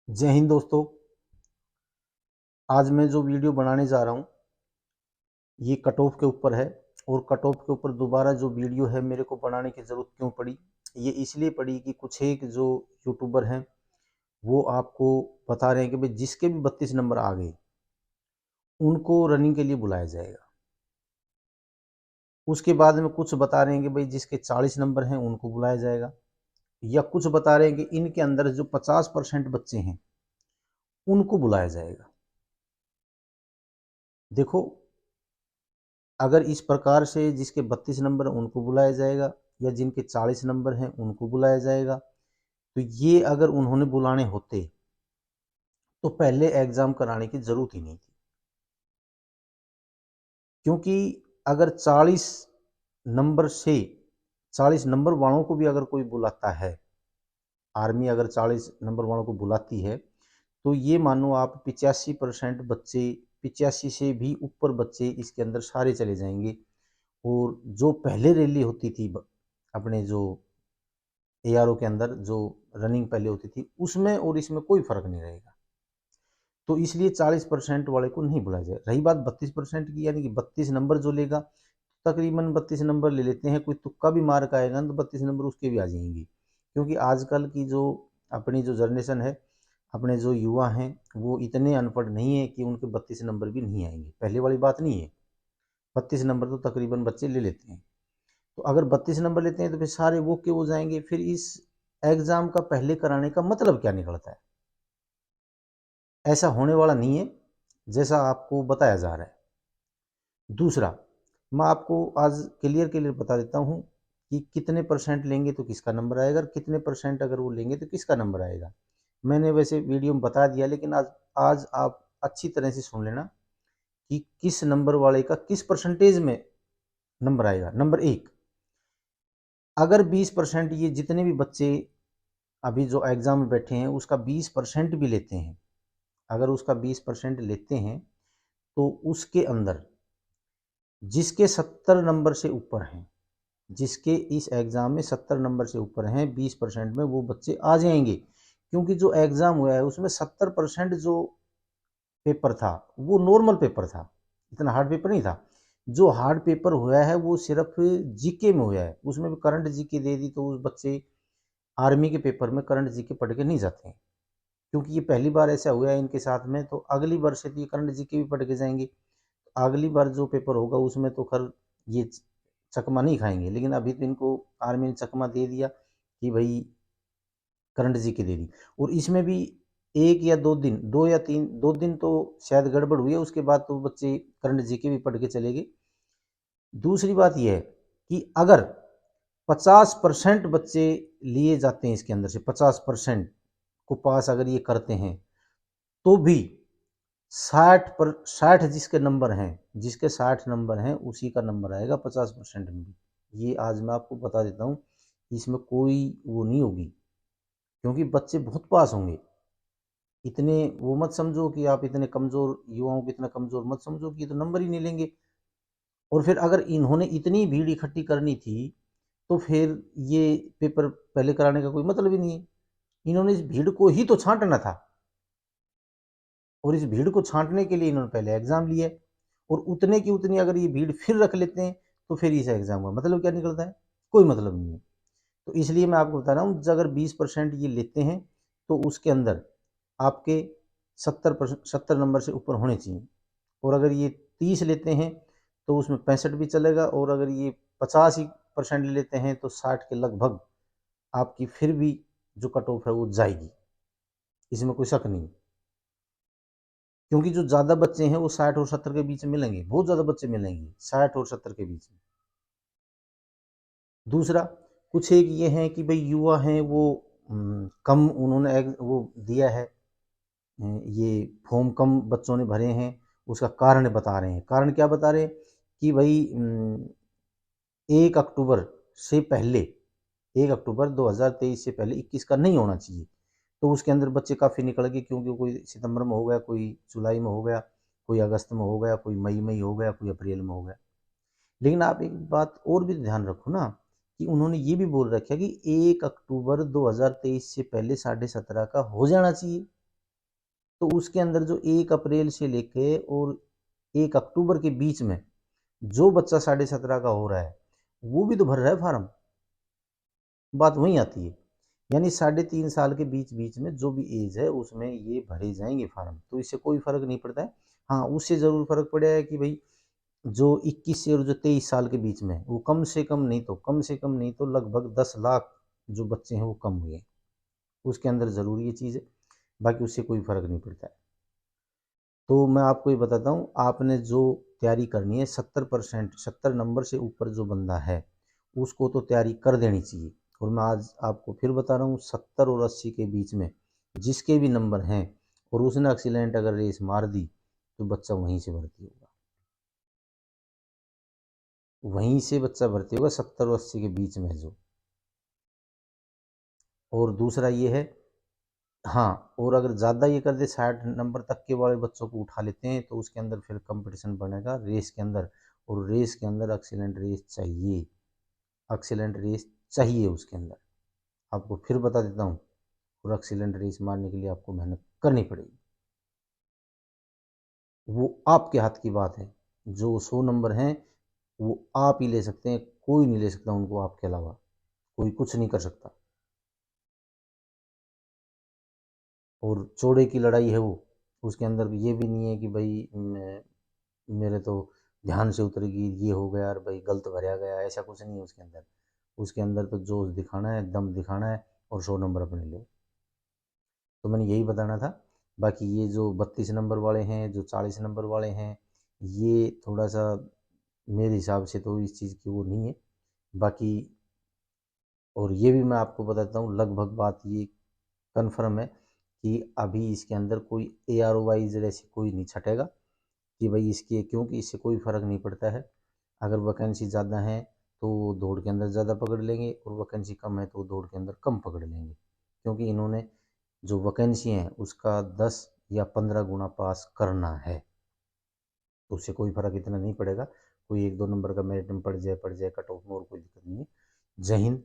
जय हिंद दोस्तों। आज मैं जो वीडियो बनाने जा रहा हूँ ये कट ऑफ के ऊपर है। और कट ऑफ के ऊपर दोबारा जो वीडियो है मेरे को बनाने की ज़रूरत क्यों पड़ी? ये इसलिए पड़ी कि कुछ एक जो यूट्यूबर हैं वो आपको बता रहे हैं कि भाई जिसके भी 32 नंबर आ गए उनको रनिंग के लिए बुलाया जाएगा। उसके बाद में कुछ बता रहे हैं कि भाई जिसके 40 नंबर हैं उनको बुलाया जाएगा, या कुछ बता रहे हैं कि इनके अंदर जो 50% बच्चे हैं उनको बुलाया जाएगा। देखो, अगर इस प्रकार से जिसके 32 नंबर हैं उनको बुलाया जाएगा या जिनके 40 नंबर हैं उनको बुलाया जाएगा, तो ये अगर उन्होंने बुलाने होते तो पहले एग्जाम कराने की जरूरत ही नहीं थी। क्योंकि अगर 40 नंबर वालों को भी अगर कोई बुलाता है, आर्मी अगर 40 नंबर वालों को बुलाती है, तो ये मानो आप 85% बच्चे, 85 से भी ऊपर बच्चे इसके अंदर सारे चले जाएंगे। और जो पहले रैली होती थी अपने जो एआरओ के अंदर जो रनिंग पहले होती थी उसमें और इसमें कोई फर्क नहीं रहेगा। तो इसलिए 40% वाले को नहीं बुलाया जाए। रही बात 32% की, यानी कि 32 नंबर जो लेगा, तकरीबन 32 नंबर ले लेते हैं, कोई तुक्का भी मार का आएगा तो 32 नंबर उसके भी आ जाएंगे। क्योंकि आजकल की जो अपनी जो जनरेशन है, अपने जो युवा हैं, वो इतने अनपढ़ नहीं है कि उनके 32 नंबर भी नहीं आएंगे। पहले वाली बात नहीं है, 32 नंबर तो तकरीबन बच्चे ले लेते हैं। तो अगर 32 नंबर लेते हैं तो फिर सारे वो के हो जाएंगे। फिर इस एग्जाम का पहले कराने का मतलब क्या निकलता है? ऐसा होने वाला नहीं है जैसा आपको बताया जा रहा है। दूसरा, मैं आपको आज क्लियर क्लियर बता देता हूँ कि कितने परसेंट लेंगे तो किसका नंबर आएगा, और कितने परसेंट अगर वो लेंगे तो किसका नंबर आएगा। मैंने वैसे वीडियो में बता दिया, लेकिन आज आज आप अच्छी तरह से सुन लेना कि किस नंबर वाले का किस परसेंटेज में नंबर आएगा। नंबर एक, अगर 20% ये जितने भी बच्चे अभी जो एग्जाम में बैठे हैं उसका 20% भी लेते हैं, अगर उसका 20% लेते हैं, तो उसके अंदर जिसके 70 नंबर से ऊपर हैं, जिसके इस एग्ज़ाम में 70 नंबर से ऊपर हैं, 20% में वो बच्चे आ जाएंगे। क्योंकि जो एग्ज़ाम हुआ है उसमें 70% जो पेपर था वो नॉर्मल पेपर था, इतना हार्ड पेपर नहीं था। जो हार्ड पेपर हुआ है वो सिर्फ जीके में हुआ है, उसमें भी करंट जीके दे दी, तो उस बच्चे आर्मी के पेपर में करंट जीके पढ़ के नहीं जाते हैं। क्योंकि ये पहली बार ऐसा हुआ है इनके साथ में, तो अगली बार से तो ये करंट जीके भी पढ़ के जाएंगे। अगली बार जो पेपर होगा उसमें तो खैर ये चकमा नहीं खाएंगे, लेकिन अभी तो इनको आर्मी ने चकमा दे दिया कि भाई करंट जी के दे दी। और इसमें भी एक या दो दिन, दो या तीन, 2 दिन तो शायद गड़बड़ हुई है, उसके बाद तो बच्चे करंट जी के भी पढ़ के चले गए। दूसरी बात यह है कि अगर 50% बच्चे लिए जाते हैं इसके अंदर से, 50% को पास अगर ये करते हैं, तो भी 60 जिसके नंबर हैं, जिसके 60 नंबर हैं उसी का नंबर आएगा 50% में भी। ये आज मैं आपको बता देता हूँ, इसमें कोई वो नहीं होगी, क्योंकि बच्चे बहुत पास होंगे। इतने वो मत समझो कि आप इतने कमज़ोर युवाओं को इतना कमज़ोर मत समझो कि ये तो नंबर ही नहीं लेंगे। और फिर अगर इन्होंने इतनी भीड़ इकट्ठी करनी थी तो फिर ये पेपर पहले कराने का कोई मतलब ही नहीं है। इन्होंने इस भीड़ को ही तो छांटना था, और इस भीड़ को छांटने के लिए इन्होंने पहले एग्जाम लिया। और उतने की उतनी अगर ये भीड़ फिर रख लेते हैं तो फिर इस एग्जाम का मतलब क्या निकलता है? कोई मतलब नहीं है। तो इसलिए मैं आपको बता रहा हूँ, अगर 20% ये लेते हैं तो उसके अंदर आपके 70 नंबर से ऊपर होने चाहिए। और अगर ये 30 लेते हैं तो उसमें 65 भी चलेगा, और अगर ये 50% लेते हैं तो 60 के लगभग आपकी फिर भी जो कट ऑफ है वो जाएगी, इसमें कोई शक नहीं। क्योंकि जो ज़्यादा बच्चे हैं वो 60 और 70 के बीच में मिलेंगे, बहुत ज़्यादा बच्चे मिलेंगे 60 और 70 के बीच में। दूसरा, कुछ एक ये है कि भाई युवा हैं वो कम उन्होंने वो दिया है, ये फॉर्म कम बच्चों ने भरे हैं, उसका कारण बता रहे हैं। कारण क्या बता रहे हैं कि भाई 1 अक्टूबर से पहले, 1 अक्टूबर 2023 से पहले 21 का नहीं होना चाहिए। तो उसके अंदर बच्चे काफ़ी निकल गए, क्योंकि कोई सितंबर में हो गया, कोई जुलाई में हो गया, कोई अगस्त में हो गया, कोई मई में ही हो गया, कोई अप्रैल में हो गया। लेकिन आप एक बात और भी ध्यान रखो ना, कि उन्होंने ये भी बोल रखा है कि 1 अक्टूबर 2023 से पहले 17.5 का हो जाना चाहिए। तो उसके अंदर जो 1 अप्रैल से लेके और 1 अक्टूबर के बीच में जो बच्चा 17.5 का हो रहा है वो भी तो भर रहा है फार्म। बात वहीं आती है, यानी 3.5 साल के बीच बीच में जो भी एज है उसमें ये भरे जाएंगे फार्म, तो इससे कोई फर्क नहीं पड़ता है। हाँ, उससे ज़रूर फर्क पड़ेगा है कि भाई जो 21 से और जो 23 साल के बीच में वो कम से कम नहीं तो लगभग 10 लाख जो बच्चे हैं वो कम हुए, उसके अंदर ज़रूर ये चीज़ है, बाकी उससे कोई फर्क नहीं पड़ता है। तो मैं आपको ये बताता हूँ, आपने जो तैयारी करनी है 70%, 70 नंबर से ऊपर जो बंदा है उसको तो तैयारी कर देनी चाहिए। और मैं आज आपको फिर बता रहा हूँ, 70 और 80 के बीच में जिसके भी नंबर हैं और उसने एक्सीलेंट अगर रेस मार दी तो बच्चा वहीं से भर्ती होगा, वहीं से बच्चा भर्ती होगा 70 और 80 के बीच में जो। और दूसरा ये है, हाँ, और अगर ज़्यादा ये कर दे 60 नंबर तक के वाले बच्चों को उठा लेते हैं तो उसके अंदर फिर कंपटीशन बनेगा रेस के अंदर, और रेस के अंदर एक्सीलेंट रेस चाहिए, एक्सीलेंट रेस चाहिए उसके अंदर। आपको फिर बता देता हूँ, और एक्सीलेंट रेस मारने के लिए आपको मेहनत करनी पड़ेगी, वो आपके हाथ की बात है। जो 100 नंबर हैं वो आप ही ले सकते हैं, कोई नहीं ले सकता उनको आपके अलावा, कोई कुछ नहीं कर सकता। और चौड़े की लड़ाई है वो, उसके अंदर ये भी नहीं है कि भाई मेरे तो ध्यान से उतरेगी, ये हो गया और भाई गलत भरया गया, ऐसा कुछ नहीं है उसके अंदर। उसके अंदर तो जोश दिखाना है, दम दिखाना है और 100 नंबर अपने लो। तो मैंने यही बताना था। बाकी ये जो 32 नंबर वाले हैं, जो 40 नंबर वाले हैं, ये थोड़ा सा मेरे हिसाब से तो इस चीज़ की वो नहीं है। बाकी और ये भी मैं आपको बताता हूँ, लगभग बात ये कन्फर्म है कि अभी इसके अंदर कोई ARO वाइज ऐसे कोई नहीं छटेगा कि भाई इसकी, क्योंकि इससे कोई फ़र्क नहीं पड़ता है। अगर वैकेंसी ज़्यादा है तो दौड़ के अंदर ज़्यादा पकड़ लेंगे, और वैकेंसी कम है तो दौड़ के अंदर कम पकड़ लेंगे, क्योंकि इन्होंने जो वैकेंसी है उसका 10 या 15 गुना पास करना है, तो उससे कोई फ़र्क इतना नहीं पड़ेगा। कोई 1-2 नंबर का मेरिट में पड़ जाए कट ऑफ में, और कोई दिक्कत नहीं है। जय हिंद,